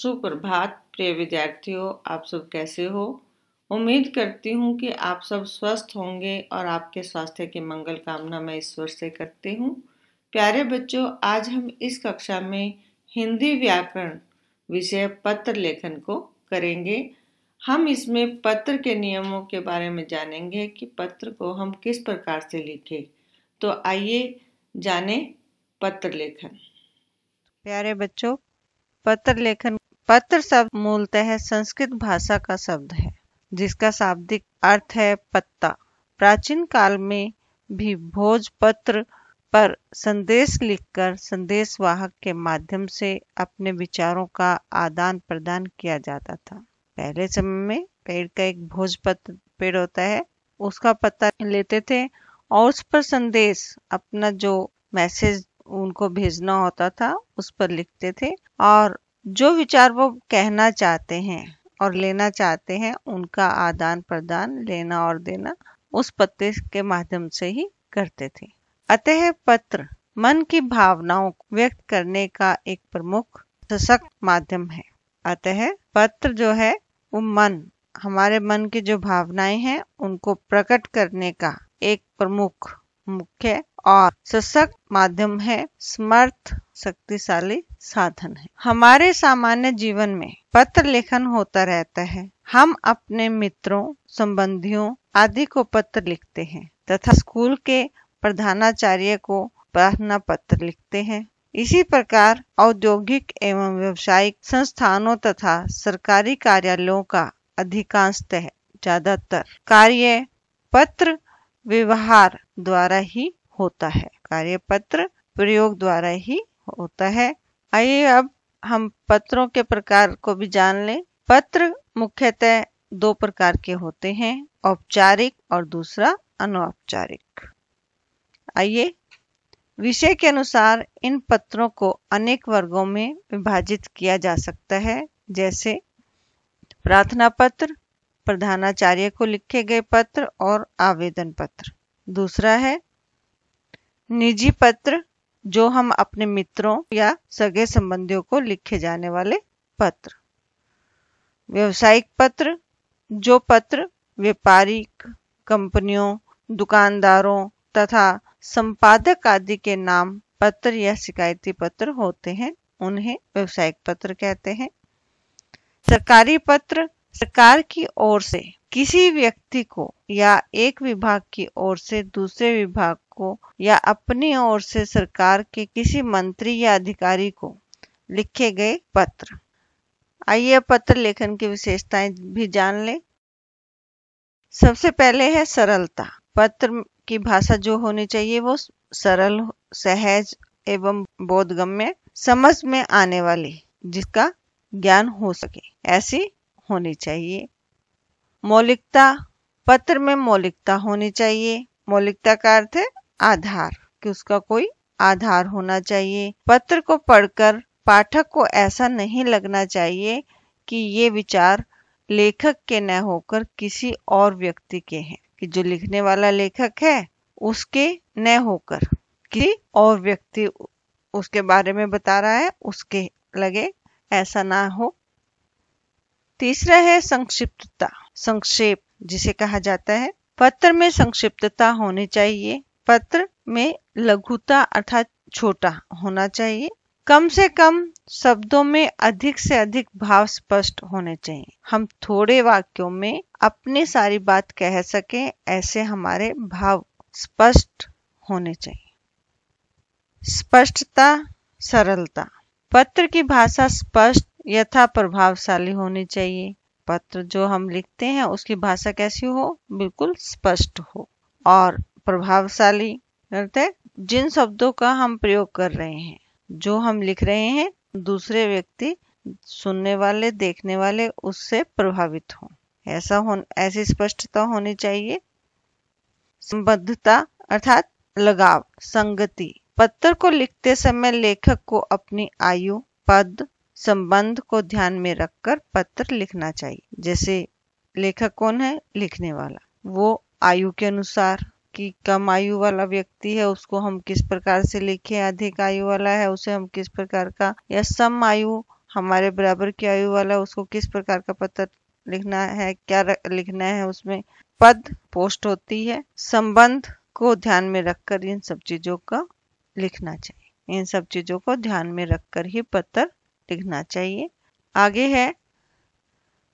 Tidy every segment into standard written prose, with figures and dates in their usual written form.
सुप्रभात प्रिय विद्यार्थियों, आप सब कैसे हो। उम्मीद करती हूँ कि आप सब स्वस्थ होंगे और आपके स्वास्थ्य की मंगल कामना मैं ईश्वर से करती हूँ। प्यारे बच्चों, आज हम इस कक्षा में हिंदी व्याकरण विषय पत्र लेखन को करेंगे। हम इसमें पत्र के नियमों के बारे में जानेंगे कि पत्र को हम किस प्रकार से लिखें। तो आइए जाने पत्र लेखन। प्यारे बच्चों, पत्र लेखन पत्र शब्द मूलतः संस्कृत भाषा का शब्द है जिसका शाब्दिक अर्थ है पत्ता। प्राचीन काल में भी भोजपत्र पर संदेश लिखकर संदेशवाहक के माध्यम से अपने विचारों का आदान प्रदान किया जाता था। पहले समय में पेड़ का एक भोजपत्र पेड़ होता है, उसका पत्ता लेते थे और उस पर संदेश, अपना जो मैसेज उनको भेजना होता था उस पर लिखते थे और जो विचार वो कहना चाहते हैं और लेना चाहते हैं उनका आदान प्रदान, लेना और देना उस पत्ते के माध्यम से ही करते थे। अतः पत्र मन की भावनाओं को व्यक्त करने का एक प्रमुख सशक्त माध्यम है। अतः पत्र जो है वो हमारे मन की जो भावनाएं हैं उनको प्रकट करने का एक प्रमुख, मुख्य और सशक्त माध्यम है, समर्थ शक्तिशाली साधन है। हमारे सामान्य जीवन में पत्र लेखन होता रहता है। हम अपने मित्रों, संबंधियों आदि को पत्र लिखते हैं तथा स्कूल के प्रधानाचार्य को प्रार्थना पत्र लिखते हैं। इसी प्रकार औद्योगिक एवं व्यावसायिक संस्थानों तथा सरकारी कार्यालयों का अधिकांशतः ज्यादातर कार्य पत्र व्यवहार द्वारा ही होता है, कार्यपत्र प्रयोग द्वारा ही होता है। आइए अब हम पत्रों के प्रकार को भी जान लें। पत्र मुख्यतः दो प्रकार के होते हैं, औपचारिक और दूसरा अनौपचारिक। आइए, विषय के अनुसार इन पत्रों को अनेक वर्गों में विभाजित किया जा सकता है, जैसे प्रार्थना पत्र, प्रधानाचार्य को लिखे गए पत्र और आवेदन पत्र। दूसरा है निजी पत्र, जो हम अपने मित्रों या सगे संबंधियों को लिखे जाने वाले पत्र। व्यावसायिक पत्र, जो पत्र व्यापारिक कंपनियों, दुकानदारों तथा संपादक आदि के नाम पत्र या शिकायती पत्र होते हैं, उन्हें व्यावसायिक पत्र कहते हैं। सरकारी पत्र, सरकार की ओर से किसी व्यक्ति को या एक विभाग की ओर से दूसरे विभाग को या अपनी ओर से सरकार के किसी मंत्री या अधिकारी को लिखे गए पत्र। आइए पत्र लेखन की विशेषताएं भी जान लें। सबसे पहले है सरलता। पत्र की भाषा जो होनी चाहिए वो सरल, सहज एवं बोधगम्य, समझ में आने वाली, जिसका ज्ञान हो सके, ऐसी होनी चाहिए। मौलिकता, पत्र में मौलिकता होनी चाहिए। मौलिकता का अर्थ है आधार, कि उसका कोई आधार होना चाहिए। पत्र को पढ़कर पाठक को ऐसा नहीं लगना चाहिए कि ये विचार लेखक के न होकर किसी और व्यक्ति के हैं, कि जो लिखने वाला लेखक है उसके न होकर किसी और व्यक्ति उसके बारे में बता रहा है, उसके लगे, ऐसा ना हो। तीसरा है संक्षिप्तता, संक्षेप जिसे कहा जाता है। पत्र में संक्षिप्तता होनी चाहिए। पत्र में लघुता अर्थात छोटा होना चाहिए। कम से कम शब्दों में अधिक से अधिक भाव स्पष्ट होने चाहिए। हम थोड़े वाक्यों में अपनी सारी बात कह सकें, ऐसे हमारे भाव स्पष्ट होने चाहिए। स्पष्टता, सरलता, पत्र की भाषा स्पष्ट यथा प्रभावशाली होनी चाहिए। पत्र जो हम लिखते हैं उसकी भाषा कैसी हो, बिल्कुल स्पष्ट हो और प्रभावशाली। करते जिन शब्दों का हम प्रयोग कर रहे हैं, जो हम लिख रहे हैं, दूसरे व्यक्ति, सुनने वाले, देखने वाले उससे प्रभावित हो, ऐसी स्पष्टता होनी चाहिए। संबद्धता अर्थात लगाव, संगति। पत्र को लिखते समय लेखक को अपनी आयु, पद, संबंध को ध्यान में रखकर पत्र लिखना चाहिए। जैसे लेखक कौन है, लिखने वाला, वो आयु के अनुसार, कि कम आयु वाला व्यक्ति है उसको हम किस प्रकार से लिखें, अधिक आयु वाला है उसे हम किस प्रकार का, या सम आयु हमारे बराबर की आयु वाला, उसको किस प्रकार का पत्र लिखना है, क्या लिखना है, उसमें पद पोस्ट होती है। संबंध को ध्यान में रखकर इन सब चीजों का लिखना चाहिए। इन सब चीजों को ध्यान में रखकर ही पत्र लिखना चाहिए। आगे है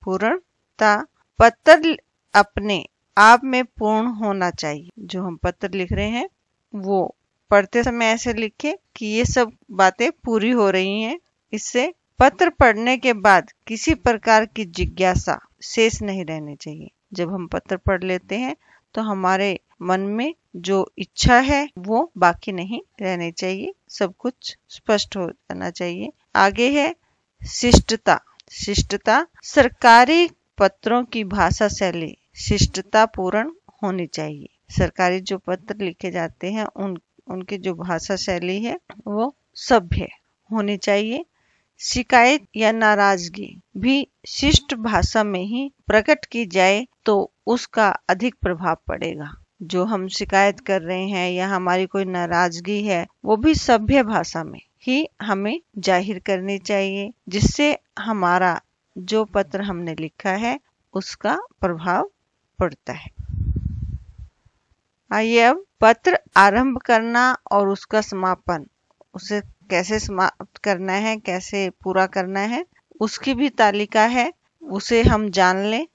पूर्णता। पत्र अपने आप में पूर्ण होना चाहिए। जो हम पत्र लिख रहे हैं वो पढ़ते समय ऐसे लिखे कि ये सब बातें पूरी हो रही हैं। इससे पत्र पढ़ने के बाद किसी प्रकार की जिज्ञासा शेष नहीं रहनी चाहिए। जब हम पत्र पढ़ लेते हैं तो हमारे मन में जो इच्छा है वो बाकी नहीं रहनी चाहिए, सब कुछ स्पष्ट हो जाना चाहिए। आगे है शिष्टता। शिष्टता सरकारी पत्रों की भाषा शैली शिष्टता पूर्ण होनी चाहिए। सरकारी जो पत्र लिखे जाते हैं उनकी जो भाषा शैली है वो सभ्य होनी चाहिए। शिकायत या नाराजगी भी शिष्ट भाषा में ही प्रकट की जाए तो उसका अधिक प्रभाव पड़ेगा। जो हम शिकायत कर रहे हैं या हमारी कोई नाराजगी है वो भी सभ्य भाषा में ही हमें जाहिर करनी चाहिए, जिससे हमारा जो पत्र हमने लिखा है उसका प्रभाव पड़ता है। आइए अब पत्र आरंभ करना और उसका समापन, उसे कैसे समाप्त करना है, कैसे पूरा करना है, उसकी भी तालिका है, उसे हम जान लें।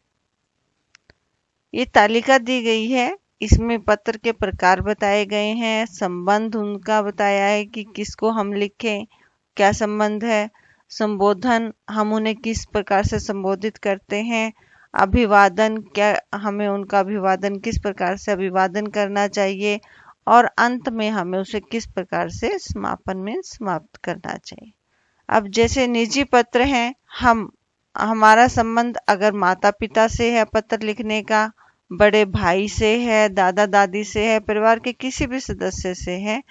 ये तालिका दी गई है, इसमें पत्र के प्रकार बताए गए हैं, संबंध उनका बताया है कि किसको हम लिखें, क्या संबंध है, संबोधन हम उन्हें किस प्रकार से संबोधित करते हैं, अभिवादन क्या हमें उनका अभिवादन किस प्रकार से अभिवादन करना चाहिए, और अंत में हमें उसे किस प्रकार से समापन में समाप्त करना चाहिए। अब जैसे निजी पत्र हैं, हमारा संबंध अगर माता पिता से है, पत्र लिखने का बड़े भाई से है, दादा दादी से है, परिवार के किसी भी सदस्य से है,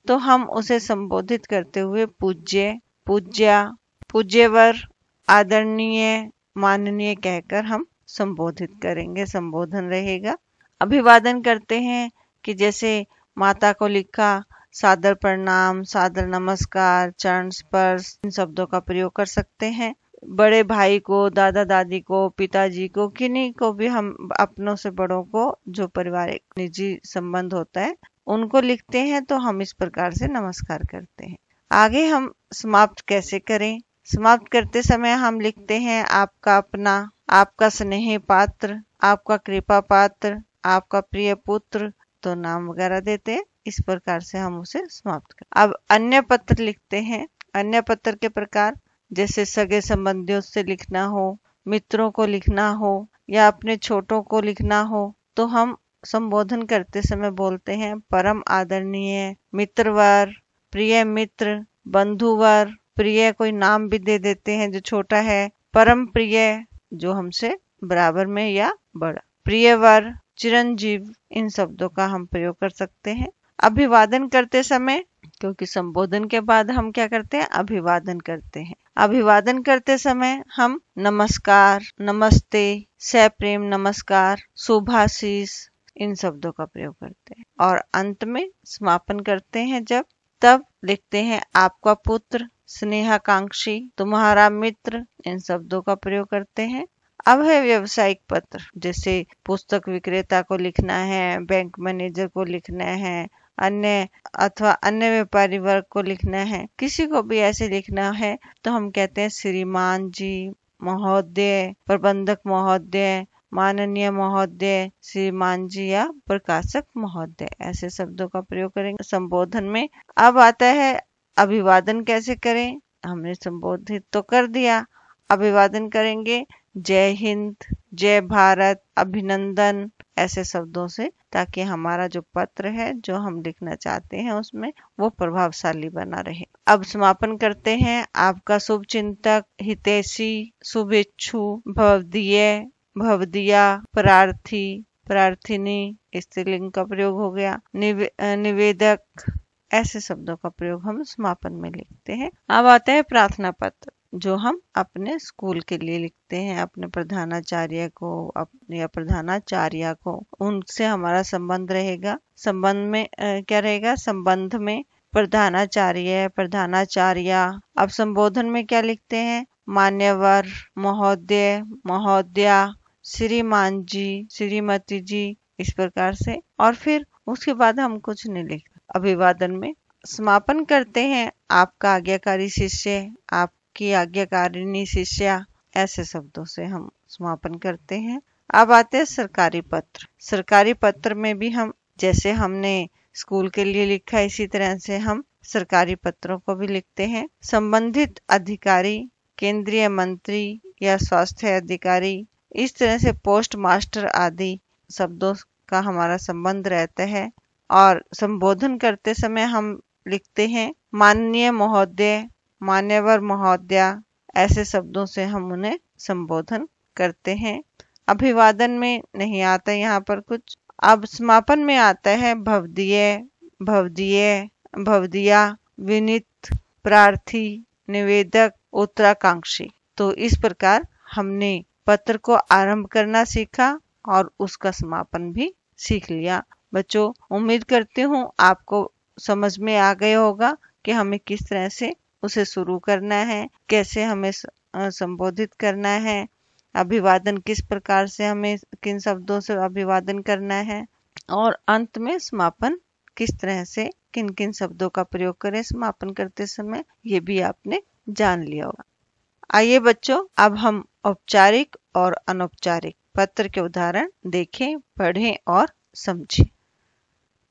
तो हम उसे संबोधित करते हुए पूज्य, पूज्या, पूज्यवर, आदरणीय, माननीय कहकर हम संबोधित करेंगे, संबोधन रहेगा। अभिवादन करते हैं कि जैसे माता को लिखा सादर प्रणाम, सादर नमस्कार, चरण स्पर्श, इन शब्दों का प्रयोग कर सकते हैं। बड़े भाई को, दादा दादी को, पिताजी को, किन्हीं को भी हम अपनों से बड़ों को जो पारिवारिक निजी संबंध होता है उनको लिखते हैं तो हम इस प्रकार से नमस्कार करते हैं। आगे हम समाप्त कैसे करें। समाप्त करते समय हम लिखते हैं आपका अपना, आपका स्नेह पात्र, आपका कृपा पात्र, आपका प्रिय पुत्र, तो नाम वगैरह देते हैं। इस प्रकार से हम उसे समाप्त कर। अब अन्य पत्र लिखते हैं। अन्य पत्र के प्रकार जैसे सगे संबंधियों से लिखना हो, मित्रों को लिखना हो या अपने छोटों को लिखना हो, तो हम संबोधन करते समय बोलते हैं परम आदरणीय मित्रवर, प्रिय मित्र, बंधुवर, प्रिय कोई नाम भी दे देते हैं जो छोटा है, परम प्रिय जो हमसे बराबर में या बड़ा, प्रियवर, चिरंजीव, इन शब्दों का हम प्रयोग कर सकते हैं। अभिवादन करते समय, क्योंकि संबोधन के बाद हम क्या करते हैं, अभिवादन करते हैं। अभिवादन करते समय हम नमस्कार, नमस्ते, सप्रेम नमस्कार, शुभाशीष, इन शब्दों का प्रयोग करते हैं। और अंत में समापन करते हैं जब, तब लिखते हैं आपका पुत्र, स्नेहाकांक्षी, तुम्हारा मित्र, इन शब्दों का प्रयोग करते हैं। अब है व्यवसायिक पत्र, जैसे पुस्तक विक्रेता को लिखना है, बैंक मैनेजर को लिखना है, अन्य अथवा अन्य व्यापारी वर्ग को लिखना है, किसी को भी ऐसे लिखना है तो हम कहते हैं श्रीमान जी, महोदय, प्रबंधक महोदय, माननीय महोदय, श्रीमान जी या प्रकाशक महोदय, ऐसे शब्दों का प्रयोग करेंगे संबोधन में। अब आता है अभिवादन कैसे करें। हमने संबोधित तो कर दिया, अभिवादन करेंगे जय हिंद, जय भारत, अभिनंदन, ऐसे शब्दों से, ताकि हमारा जो पत्र है जो हम लिखना चाहते हैं उसमें वो प्रभावशाली बना रहे। अब समापन करते हैं आपका शुभ चिंतक, हितैषी, शुभेच्छु, भवदीय, भवदिया, प्रार्थी, प्रार्थिनी, स्त्रीलिंग का प्रयोग हो गया, निवेदक, ऐसे शब्दों का प्रयोग हम समापन में लिखते हैं। अब आता है प्रार्थना पत्र, जो हम अपने स्कूल के लिए लिखते हैं, अपने प्रधानाचार्य को या प्रधानाचार्या को, उनसे हमारा संबंध रहेगा। संबंध में क्या रहेगा, संबंध में प्रधानाचार्य, प्रधानाचार्या। अब संबोधन में क्या लिखते हैं? मान्यवर, महोदय, महोदया, श्रीमान जी, श्रीमती जी, इस प्रकार से। और फिर उसके बाद हम कुछ नहीं लिखते। अभिवादन में समापन करते हैं, आपका आज्ञाकारी शिष्य, आपकी आज्ञाकारिणी शिष्या, ऐसे शब्दों से हम समापन करते हैं। अब आते हैं सरकारी पत्र। सरकारी पत्र में भी हम जैसे हमने स्कूल के लिए लिखा इसी तरह से हम सरकारी पत्रों को भी लिखते हैं। संबंधित अधिकारी, केंद्रीय मंत्री या स्वास्थ्य अधिकारी, इस तरह से पोस्ट मास्टर आदि शब्दों का हमारा संबंध रहता है। और संबोधन करते समय हम लिखते हैं माननीय महोदय, मान्यवर महोदया, ऐसे शब्दों से हम उन्हें संबोधन करते हैं। अभिवादन में नहीं आता यहाँ पर कुछ। अब समापन में आता है भवदीय, भवदीय, भवदिया, विनीत, प्रार्थी, निवेदक, उत्तराकांक्षी। तो इस प्रकार हमने पत्र को आरंभ करना सीखा और उसका समापन भी सीख लिया। बच्चों, उम्मीद करती हूँ आपको समझ में आ गया होगा कि हमें किस तरह से उसे शुरू करना है, कैसे हमें संबोधित करना है, अभिवादन किस प्रकार से हमें किन शब्दों से अभिवादन करना है, और अंत में समापन किस तरह से किन किन शब्दों का प्रयोग करें समापन करते समय, ये भी आपने जान लिया होगा। आइए बच्चों, अब हम औपचारिक और अनौपचारिक पत्र के उदाहरण देखें, पढ़ें और समझें।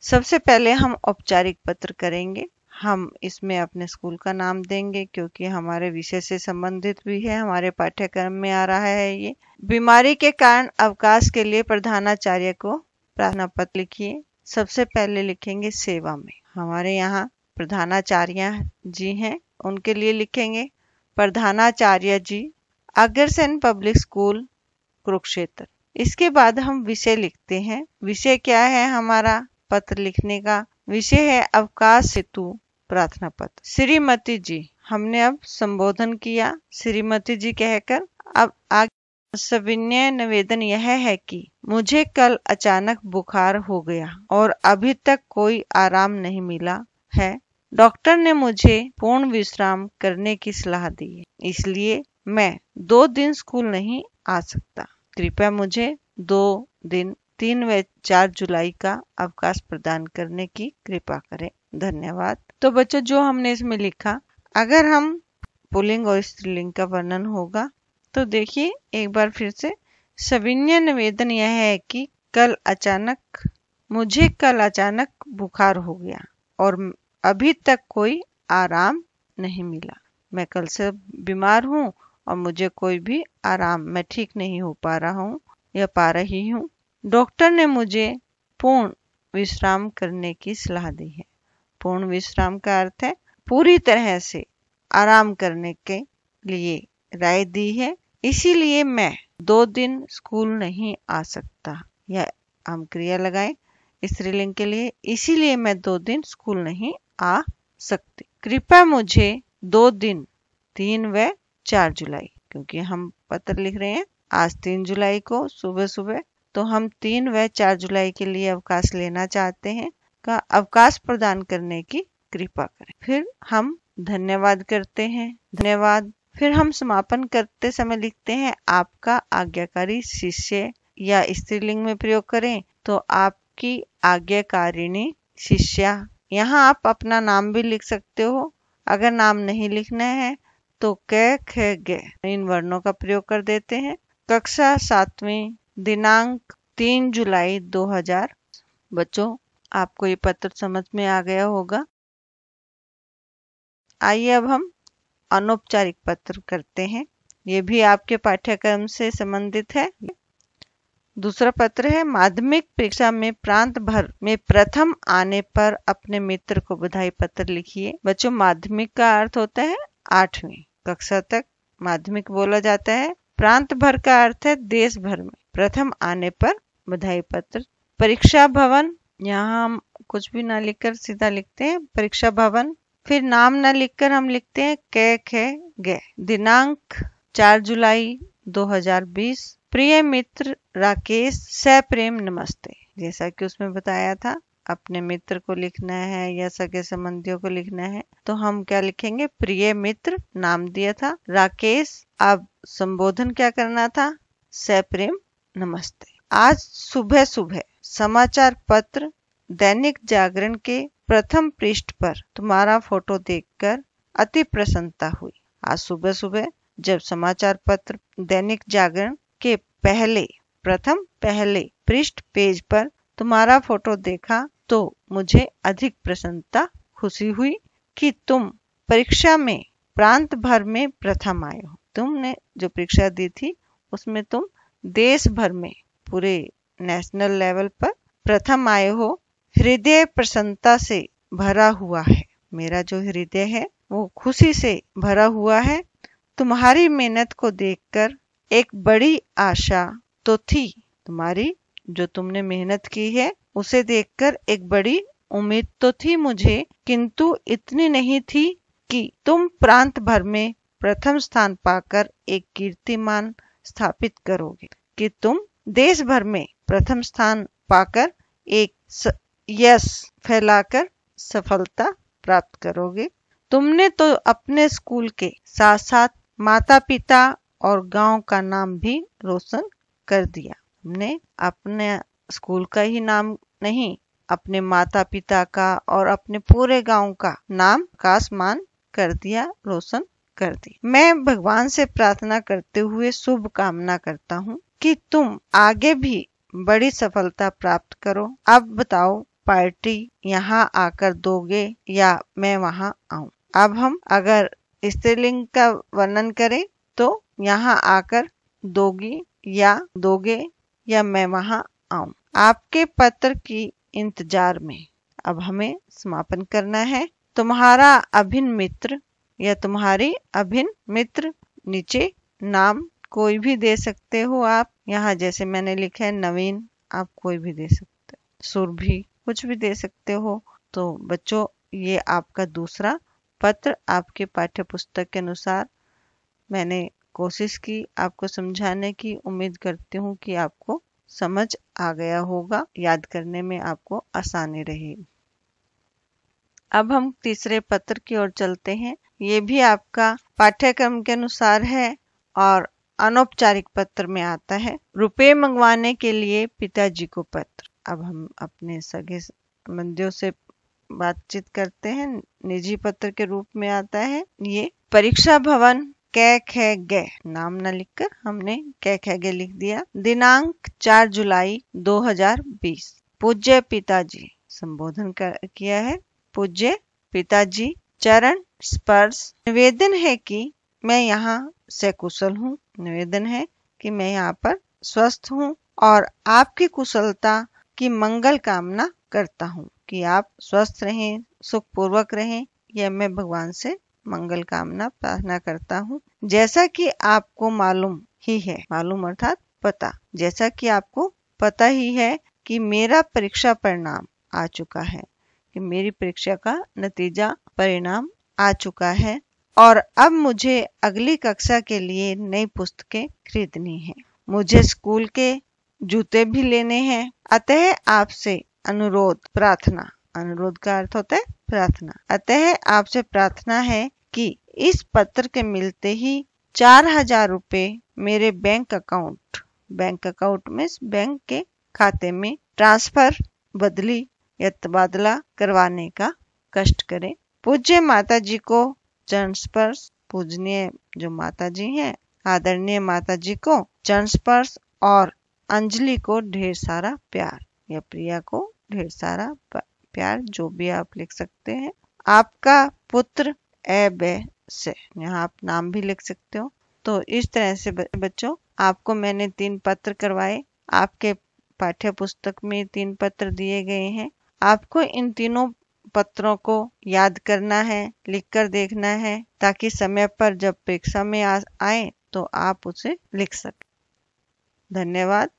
सबसे पहले हम औपचारिक पत्र करेंगे। हम इसमें अपने स्कूल का नाम देंगे क्योंकि हमारे विषय से संबंधित भी है, हमारे पाठ्यक्रम में आ रहा है ये। बीमारी के कारण अवकाश के लिए प्रधानाचार्य को प्रार्थना पत्र लिखिए। सबसे पहले लिखेंगे सेवा में। हमारे यहाँ प्रधानाचार्य जी हैं, उनके लिए लिखेंगे प्रधानाचार्य जी, अग्रसेन पब्लिक स्कूल, कुरुक्षेत्र। इसके बाद हम विषय लिखते हैं। विषय क्या है हमारा पत्र लिखने का? विषय है अवकाश हेतु प्रार्थना पत्र। श्रीमती जी, हमने अब संबोधन किया श्रीमती जी कहकर। अब आगे सविनय निवेदन यह है कि मुझे कल अचानक बुखार हो गया और अभी तक कोई आराम नहीं मिला है। डॉक्टर ने मुझे पूर्ण विश्राम करने की सलाह दी है, इसलिए मैं 2 दिन स्कूल नहीं आ सकता। कृपया मुझे 2 दिन 3 व 4 जुलाई का अवकाश प्रदान करने की कृपा करें। धन्यवाद। तो बच्चों, जो हमने इसमें लिखा, अगर हम पुल्लिंग और स्त्रीलिंग का वर्णन होगा तो देखिए एक बार फिर से। सविनय निवेदन यह है कि मुझे कल अचानक बुखार हो गया और अभी तक कोई आराम नहीं मिला। मैं कल से बीमार हूँ और मुझे कोई भी आराम, मैं ठीक नहीं हो पा रहा हूँ या पा रही हूँ। डॉक्टर ने मुझे पूर्ण विश्राम करने की सलाह दी है। पूर्ण विश्राम का अर्थ है पूरी तरह से आराम करने के लिए राय दी है, इसीलिए मैं 2 दिन स्कूल नहीं आ सकता। या हम क्रिया लगाएं स्त्रीलिंग के लिए, इसीलिए मैं 2 दिन स्कूल नहीं आ सकती। कृपया मुझे 2 दिन 3 व 4 जुलाई, क्योंकि हम पत्र लिख रहे हैं आज 3 जुलाई को सुबह सुबह, तो हम 3 व 4 जुलाई के लिए अवकाश लेना चाहते हैं, का अवकाश प्रदान करने की कृपा करें। फिर हम धन्यवाद करते हैं, धन्यवाद। फिर हम समापन करते समय लिखते हैं आपका आज्ञाकारी शिष्य, या स्त्रीलिंग में प्रयोग करें तो आपकी आज्ञाकारिणी शिष्या। यहाँ आप अपना नाम भी लिख सकते हो। अगर नाम नहीं लिखना है तो क ख ग इन वर्णों का प्रयोग कर देते हैं। कक्षा 7वीं, दिनांक 3 जुलाई 2000। बच्चों, आपको ये पत्र समझ में आ गया होगा। आइए अब हम अनौपचारिक पत्र करते हैं। ये भी आपके पाठ्यक्रम से संबंधित है। दूसरा पत्र है माध्यमिक परीक्षा में प्रांत भर में प्रथम आने पर अपने मित्र को बधाई पत्र लिखिए। बच्चों, माध्यमिक का अर्थ होता है 8वीं कक्षा तक माध्यमिक बोला जाता है। प्रांत भर का अर्थ है देश भर में। प्रथम आने पर बधाई पत्र। परीक्षा भवन, यहाँ हम कुछ भी ना लिखकर सीधा लिखते हैं परीक्षा भवन। फिर नाम ना लिखकर हम लिखते हैं क ख ग। दिनांक 4 जुलाई 2020। प्रिय मित्र राकेश, सप्रेम नमस्ते। जैसा कि उसमें बताया था अपने मित्र को लिखना है या सगे संबंधियों को लिखना है तो हम क्या लिखेंगे, प्रिय मित्र नाम दिया था राकेश। अब संबोधन क्या करना था, सप्रेम नमस्ते। आज सुबह सुबह समाचार पत्र दैनिक जागरण के प्रथम पृष्ठ पर तुम्हारा फोटो देखकर अति प्रसन्नता हुई। आज सुबह सुबह जब समाचार पत्र दैनिक जागरण के पहले पृष्ठ पेज पर तुम्हारा फोटो देखा तो मुझे अधिक प्रसन्नता खुशी हुई कि तुम परीक्षा में प्रांत भर में प्रथम आए हो। तुमने जो परीक्षा दी थी उसमें तुम देश भर में पूरे नेशनल लेवल पर प्रथम आए हो। हृदय प्रसन्नता से भरा हुआ है, मेरा जो हृदय है वो खुशी से भरा हुआ है। तुम्हारी मेहनत को देखकर एक बड़ी आशा तो थी, तुम्हारी जो तुमने मेहनत की है उसे देखकर एक बड़ी उम्मीद तो थी मुझे, किंतु इतनी नहीं थी कि तुम प्रांत भर में प्रथम स्थान पाकर एक कीर्तिमान स्थापित करोगे, कि तुम देश भर में प्रथम स्थान पाकर एक यश फैलाकर सफलता प्राप्त करोगे। तुमने तो अपने स्कूल के साथ साथ माता पिता और गांव का नाम भी रोशन कर दिया। हमने अपने स्कूल का ही नाम नहीं, अपने माता पिता का और अपने पूरे गांव का नाम आसमान कर दिया, रोशन कर दिया। मैं भगवान से प्रार्थना करते हुए शुभ कामना करता हूँ कि तुम आगे भी बड़ी सफलता प्राप्त करो। अब बताओ पार्टी यहाँ आकर दोगे या मैं वहाँ आऊँ। अब हम अगर स्त्रीलिंग का वर्णन करें तो यहाँ आकर दोगी या दोगे या मैं वहाँ आऊँ। आपके पत्र की इंतजार में अब हमें समापन करना है। तुम्हारा अभिन्न मित्र या तुम्हारी अभिन्न मित्र, नीचे नाम कोई भी दे सकते हो आप। यहाँ जैसे मैंने लिखा है नवीन, आप कोई भी दे सकते हो, सुरभि, कुछ भी दे सकते हो। तो बच्चों ये आपका दूसरा पत्र आपके पाठ्य पुस्तक के अनुसार मैंने कोशिश की आपको समझाने की। उम्मीद करती हूँ कि आपको समझ आ गया होगा, याद करने में आपको आसानी रहेगी। अब हम तीसरे पत्र की ओर चलते हैं। ये भी आपका पाठ्यक्रम के अनुसार है और अनौपचारिक पत्र में आता है। रुपए मंगवाने के लिए पिताजी को पत्र। अब हम अपने सगे संबंधियों से बातचीत करते हैं, निजी पत्र के रूप में आता है। ये परीक्षा भवन कै खे गे, नाम न लिखकर हमने कै खे गे लिख दिया। दिनांक 4 जुलाई 2020। पूज्य पिताजी, संबोधन किया है। पूज्य पिताजी, चरण स्पर्श। निवेदन है कि मैं यहाँ सकुशल हूँ, निवेदन है कि मैं यहाँ पर स्वस्थ हूँ और आपकी कुशलता की मंगल कामना करता हूँ, कि आप स्वस्थ रहें, सुखपूर्वक रहें। यह मैं भगवान से मंगल कामना प्रार्थना करता हूँ। जैसा कि आपको मालूम ही है, मालूम अर्थात पता, जैसा कि आपको पता ही है कि मेरा परीक्षा परिणाम आ चुका है, कि मेरी परीक्षा का नतीजा परिणाम आ चुका है और अब मुझे अगली कक्षा के लिए नई पुस्तकें खरीदनी है। मुझे स्कूल के जूते भी लेने हैं। अतः आपसे अनुरोध, प्रार्थना, अनुरोध का अर्थ होता है प्रार्थना। अतः आपसे प्रार्थना है कि इस पत्र के मिलते ही 4000 रुपए मेरे बैंक अकाउंट में बैंक के खाते में ट्रांसफर, बदली या तबादला करवाने का कष्ट करें। पूज्य माता जी को चरण स्पर्श। पूजनीय जो माता जी हैं, आदरणीय माता जी को चरण स्पर्श और अंजलि को ढेर सारा प्यार या प्रिया को ढेर सारा प्यार, जो भी आप लिख सकते हैं। आपका पुत्र से, यहाँ आप नाम भी लिख सकते हो। तो इस तरह से बच्चों आपको मैंने 3 पत्र करवाए। आपके पाठ्य पुस्तक में 3 पत्र दिए गए हैं। आपको इन तीनों पत्रों को याद करना है, लिखकर देखना है, ताकि समय पर जब परीक्षा में आए तो आप उसे लिख सकें। धन्यवाद।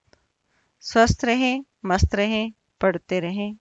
स्वस्थ रहें, मस्त रहें, पढ़ते रहें।